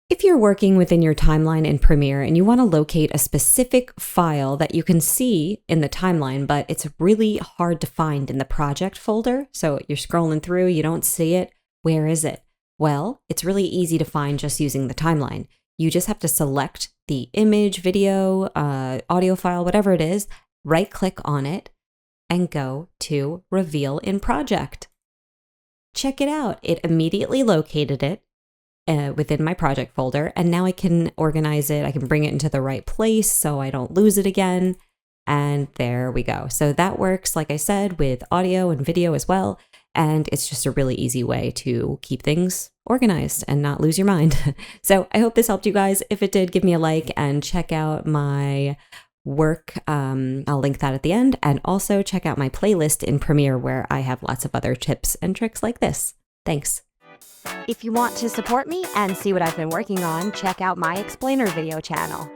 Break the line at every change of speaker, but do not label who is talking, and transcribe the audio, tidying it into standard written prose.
If you're working within your timeline in Premiere and you want to locate a specific file that you can see in the timeline, but it's really hard to find in the project folder, so you're scrolling through, you don't see it, where is it? Well, it's really easy to find just using the timeline. You just have to select the image, video, audio file, whatever it is, right-click on it, and go to Reveal in Project. Check it out. It immediately located it within my project folder, and now I can organize it. I can bring it into the right place so I don't lose it again. And there we go. So that works, like I said, with audio and video as well. And it's just a really easy way to keep things organized and not lose your mind. So I hope this helped you guys. If it did, give me a like and check out my work. I'll link that at the end. And also check out my playlist in Premiere where I have lots of other tips and tricks like this. Thanks.
If you want to support me and see what I've been working on, check out my Explainer video channel.